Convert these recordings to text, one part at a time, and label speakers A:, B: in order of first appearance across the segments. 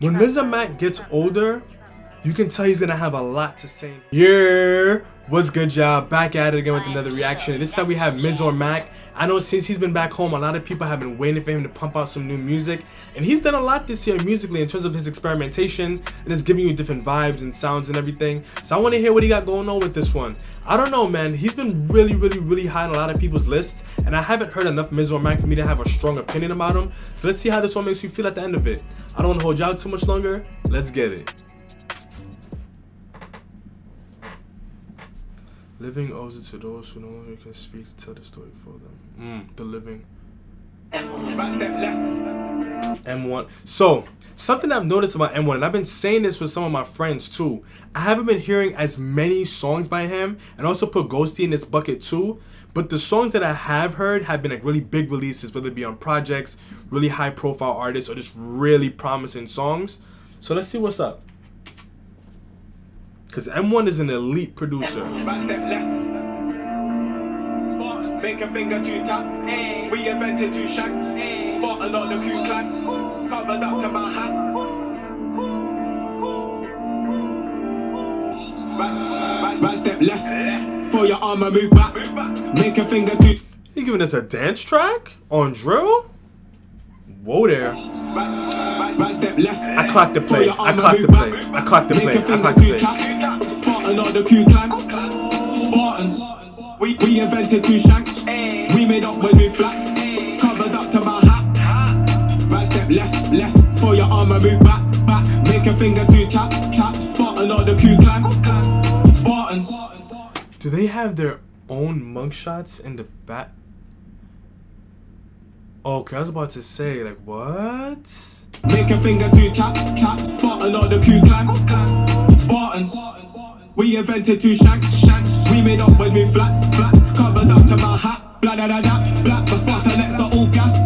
A: When MizOrMac gets older, you can tell he's gonna have a lot to say. Yeah, what's good, y'all? Back at it again with another reaction. This time we have MizOrMac. I know since he's been back home, a lot of people have been waiting for him to pump out some new music, and he's done a lot this year musically in terms of his experimentation, and it's giving you different vibes and sounds and everything. So I want to hear what he got going on with this one. I don't know, man. He's been really high on a lot of people's lists, and I haven't heard enough MizOrMac for me to have a strong opinion about him. So let's see how this one makes you feel at the end of it. I don't want to hold y'all too much longer. Let's get it. Living owes it to those who no longer can speak to tell the story for them. The living. M1. So, something I've noticed about M1, and I've been saying this with some of my friends too, I haven't been hearing as many songs by him, and also put Ghosty in this bucket too, but the songs that I have heard have been like really big releases, whether it be on projects, really high profile artists, or just really promising songs. So let's see what's up. Because M1 is an elite producer.
B: Make a finger to tap. We invented two shanks. Spot a lot of Ku Klux. Covered up to my hat. Right step left. For your armor, move back. Make a finger to.
A: He giving us a dance track on drill? Whoa there.
B: Right step left.
A: I clocked the play. I clocked the play. I clocked the play. I clocked the play.
B: Spot a lot of Ku Klux. Spartans. We invented two shanks. We made up when we flats. Covered up to my hat. Right step left. For your armor, move back. Make a finger to tap. Spot a lot of Ku Klux. Spartans.
A: Do they have their own mugshots in the back? Okay, I was about to say, like, what?
B: Make a finger to tap. Spot a lot of Ku Klux. Spartans. We invented two shanks. We made up when we flats. Covered up to my hat. Black. My Spartalettes are all gassed.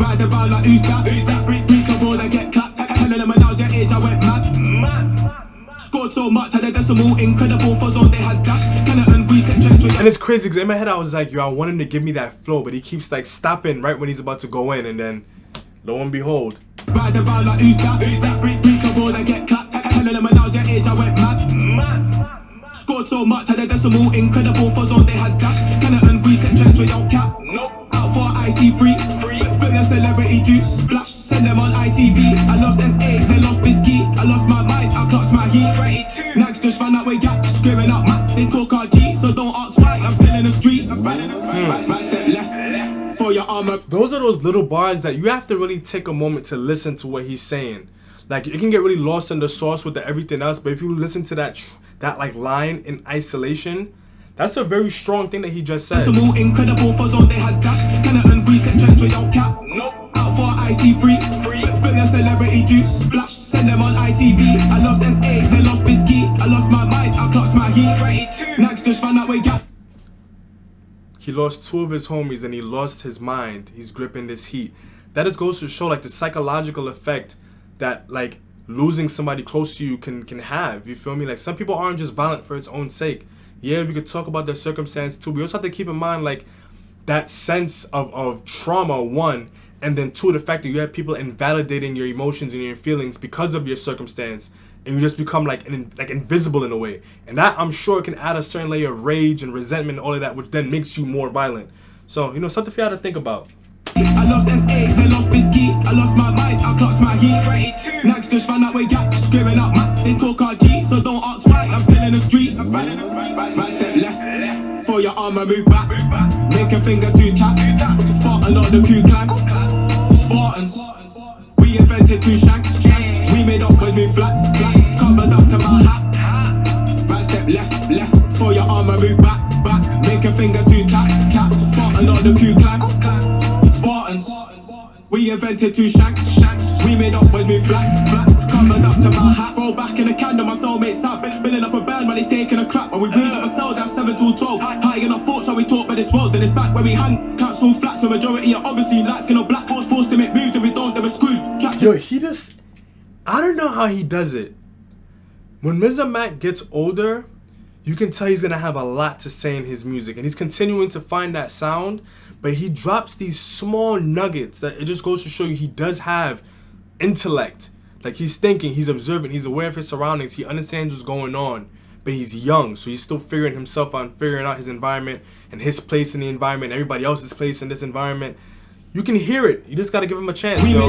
B: Ride around like who's that? Reach a ball and get clapped. Telling them when I was your age I went mad. Scored so much, had a decimal. Incredible fuzz on, they had dash. Cannon reset trends with.
A: And it's crazy because in my head I was like, yo, I want him to give me that flow, but he keeps like stopping right when he's about to go in, and then lo and behold.
B: Ride around like who's that? Reach a ball and get clapped. Telling them when I was your age I went mad. Scored so much, had a decimal. Incredible fuzz on, they had dash. Cannon reset trends with don't cap. Out for IC3. Spill your celebrity juice. Splash, send them on ITV. I lost SA, they lost Bisky. I lost my mind, I clutched my heat. Nags just ran that way gap. Screaming out maps, they talk RG. So don't ask why, I'm still in the streets. Right step left. For your armor.
A: Those are those little bars that you have to really take a moment to listen to what he's saying. Like, it can get really lost in the sauce with everything else, but if you listen to that like line in isolation, that's a very strong thing that he just said.
B: Some more incredible fuzz on, they had dash. Cannon reset trends with don't cap. Out for IC3. Spill your celebrity juice. Splash, send them on ITV. I lost SA, they lost Bisky. I lost my mind, I clutched my heat. Nags just ran that way gap.
A: He lost two of his homies and he lost his mind. He's gripping this heat. That just goes to show like the psychological effect that like losing somebody close to you can have. You feel me? Like, some people aren't just violent for its own sake. Yeah, we could talk about their circumstance too. We also have to keep in mind like that sense of trauma, one, and then two, the fact that you have people invalidating your emotions and your feelings because of your circumstance, and you just become like invisible in a way. And that, I'm sure, can add a certain layer of rage and resentment and all of that, which then makes you more violent. So, you know, something for y'all to think about.
B: I lost SA, they lost Bisky. I lost my mind, I clutched my heat. Nags just ran that way gap. Screaming out maps, they talk RG. So don't ask why, I'm still in the streets. Right step left. For your armor, move back. Make a finger to tap. Spot a lot of Ku Klux. Spartans. We invented two shanks. We made up when we flats. Covered up to my hat. Right step left. For your armor, move back. Make a finger to tap. Spot a lot of Ku Klux. Spartans. We invented two shanks. We made up when we flats. Covered up to my hat. Throw back in the candle, my soulmate's have. Building up a band while he's taking a crap. When we read up a cell, that's 7 to 12. High in our thoughts while we talk by this world. Then it's back where we hang. Cancel flats, the majority are obviously light skin or black. Forced to make moves, if we don't, then we're screwed.
A: Yo, he just, I don't know how he does it. When MizOrMac gets older, you can tell he's gonna have a lot to say in his music, and he's continuing to find that sound, but he drops these small nuggets that it just goes to show you he does have intellect. Like, he's thinking, he's observant, he's aware of his surroundings, he understands what's going on, but he's young, so he's still figuring himself out, figuring out his environment and his place in the environment, everybody else's place in this environment. You can hear it. You just gotta give him a chance, yo.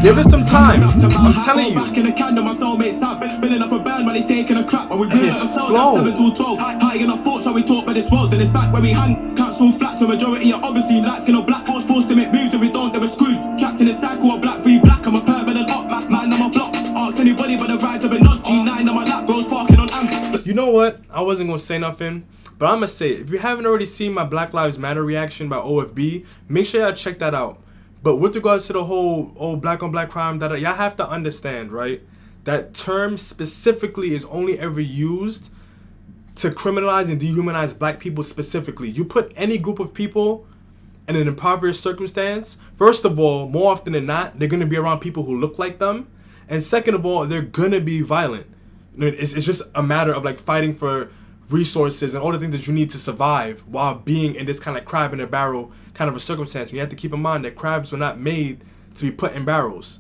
A: Give it some time. I'm telling you. And his flow.
B: High enough thoughts while we talk about this world. Then it's back where we hang. Cancel flats. The majority are obviously light skin or black. Forced to make moves if we don't, they were screwed. Trapped in a cycle of black free black. I'm a permanent up. Man, I'm a block. Ask anybody but the rise of a nod. G9 on my lap. Bros parking on amp.
A: You know what? I wasn't gonna say nothing. But I'm gonna say it. If you haven't already seen my Black Lives Matter reaction by OFB, make sure y'all check that out. But with regards to the whole black on black crime, y'all have to understand, right? That term specifically is only ever used to criminalize and dehumanize black people specifically. You put any group of people in an impoverished circumstance, first of all, more often than not, they're gonna be around people who look like them. And second of all, they're gonna be violent. It's just a matter of like fighting for resources and all the things that you need to survive while being in this kind of crab in a barrel kind of a circumstance. And you have to keep in mind that crabs were not made to be put in barrels.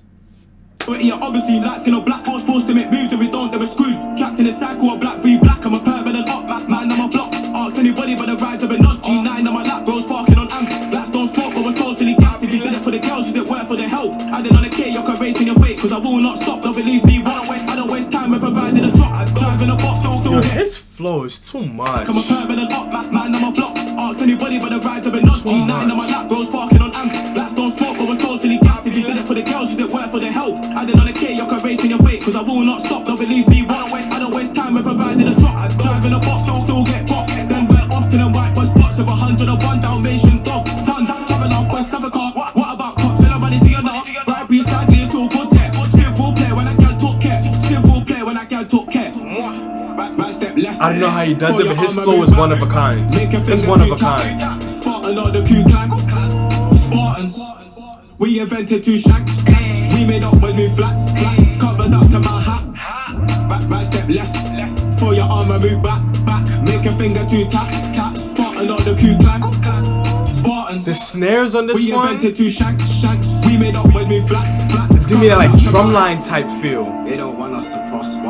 B: Obviously, light skin or black, forced to make moves if we don't, they were screwed. Trapped in a cycle of black free black. I'm a permanent up. Man, I'm a block. Ask anybody but the rise of a nod. G9 on my lap, bros parking on amp. Blacks don't smoke, but we're totally gassed. If you did it for the girls, is it worth for the help? I did on a K, you're rating your fate, cause I will not stop. Don't believe me, I don't waste time when providing a drop. Driving a box, I'm still
A: his flow is too much.
B: I'm a permanent up, man, I'm a block. Ask anybody but the rise of a nod. G9 on my lap, bros parking on amp. Blacks don't smoke, but we're totally gassed. If you did it for the girls, is it worth for the help? I did on a K, you're rating your fate, cause I will not stop. Don't believe me, I don't waste time when providing a drop. Driving a box, don't still get popped. Then we're off to them white bus spots with 101 Dalmatian dogs. Done, travel off West Africa. What about cops? Fill money to your knob. Bribery, sadly, it's all good there. Sinful play when I can talk care. Sinful play when I can talk care. Right step left.
A: I don't know how he does it, but his flow is one of a kind. It's one of a kind.
B: Spartan or the Ku Clan. Spartans. We invented two shanks. We made up with new flats. Covered up to my hat. Right step left. For your armor, move back. Make a finger to tap. Spartan or the Ku Clan. Spartans.
A: The snares on this
B: we
A: one.
B: We invented two shanks. We made up with new flats.
A: It's giving me that like drumline type feel.
C: They don't want us to prosper. You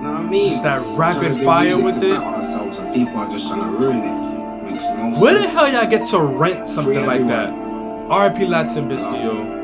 C: know what I mean?
A: Just that rapid fire with it.
C: Ourselves and people are just trying to ruin it. Makes no sense.
A: Where the hell y'all get to rent something like that? R.I.P. Latson Biscuit, yo.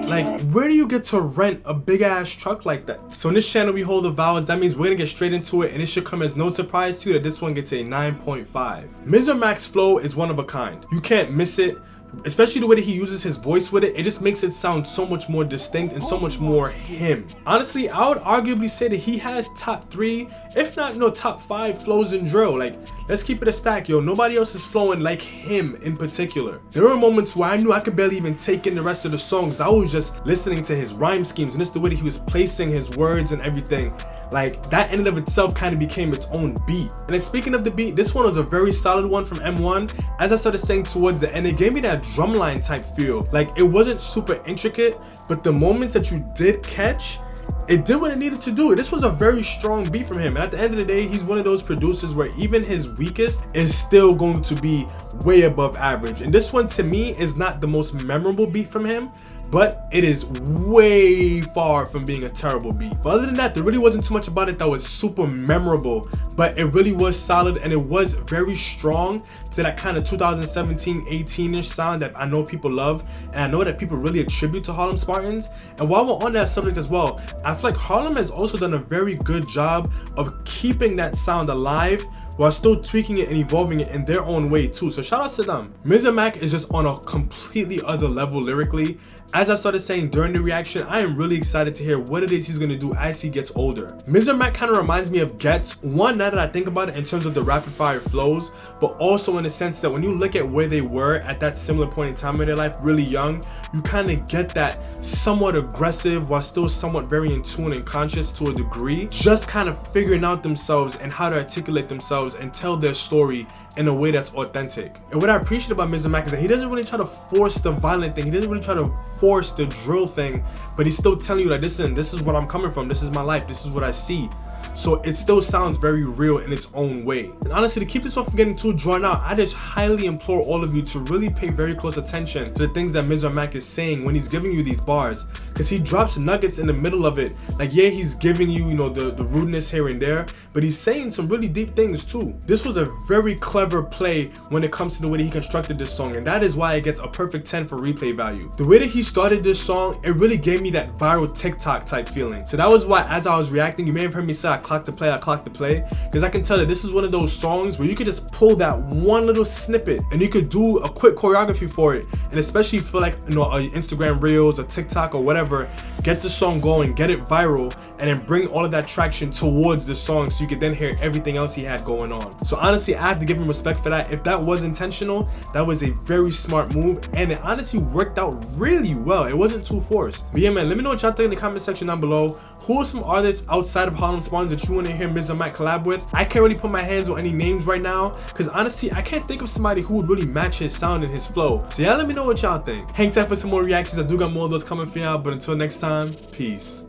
A: Like, where do you get to rent a big ass truck like that? So in this channel, we hold the vowels. That means we're gonna get straight into it, and it should come as no surprise to you that this one gets a 9.5. MizOrMac's flow is one of a kind. You can't miss it. Especially the way that he uses his voice with it, it just makes it sound so much more distinct and so much more him. Honestly, I would arguably say that he has top 3, if not top 5 flows in drill. Like, let's keep it a stack, yo. Nobody else is flowing like him in particular. There were moments where I knew I could barely even take in the rest of the songs. I was just listening to his rhyme schemes and just the way that he was placing his words and everything. Like, that in and of itself kind of became its own beat. And then speaking of the beat, this one was a very solid one from M1. As I started saying towards the end, it gave me that drumline type feel. Like, it wasn't super intricate, but the moments that you did catch, it did what it needed to do. This was a very strong beat from him. And at the end of the day, he's one of those producers where even his weakest is still going to be way above average. And this one to me is not the most memorable beat from him, but it is way far from being a terrible beat. But other than that, there really wasn't too much about it that was super memorable, but it really was solid and it was very strong to that kind of 2017-18-ish sound that I know people love, and I know that people really attribute to Harlem Spartans. And while we're on that subject as well, I feel like Harlem has also done a very good job of keeping that sound alive while still tweaking it and evolving it in their own way too. So shout out to them. MizOrMac is just on a completely other level lyrically. As I started saying during the reaction, I am really excited to hear what it is he's gonna do as he gets older. MizOrMac kind of reminds me of Gets, one, now that I think about it, in terms of the rapid fire flows, but also in the sense that when you look at where they were at that similar point in time in their life, really young, you kind of get that somewhat aggressive while still somewhat very in tune and conscious to a degree, just kind of figuring out themselves and how to articulate themselves and tell their story in a way that's authentic. And what I appreciate about MizOrMac is that he doesn't really try to force the violent thing, he doesn't really try to force the drill thing, but he's still telling you like, listen, this is what I'm coming from, this is my life, this is what I see. So it still sounds very real in its own way. And honestly, to keep this one from getting too drawn out, I just highly implore all of you to really pay very close attention to the things that MizOrMac is saying when he's giving you these bars. because he drops nuggets in the middle of it. Like, yeah, he's giving you, you know, the rudeness here and there, but he's saying some really deep things too. This was a very clever play when it comes to the way that he constructed this song, and that is why it gets a perfect 10 for replay value. The way that he started this song, it really gave me that viral TikTok type feeling. So that was why, as I was reacting, you may have heard me say I clocked the play, because I can tell that this is one of those songs where you could just pull that one little snippet and you could do a quick choreography for it, and especially for like, you know, Instagram Reels or TikTok or whatever, get the song going, get it viral, and then bring all of that traction towards the song so you could then hear everything else he had going on. So honestly, I have to give him respect for that. If that was intentional, that was a very smart move, and it honestly worked out really well. It wasn't too forced. But yeah, man, let me know what y'all think in the comment section down below. Who are some artists outside of Harlem Spawns that you want to hear MizOrMac collab with? I can't really put my hands on any names right now, because honestly, I can't think of somebody who would really match his sound and his flow. So yeah, let me know what y'all think. Hang tight for some more reactions. I do got more of those coming for y'all, but until next time, peace.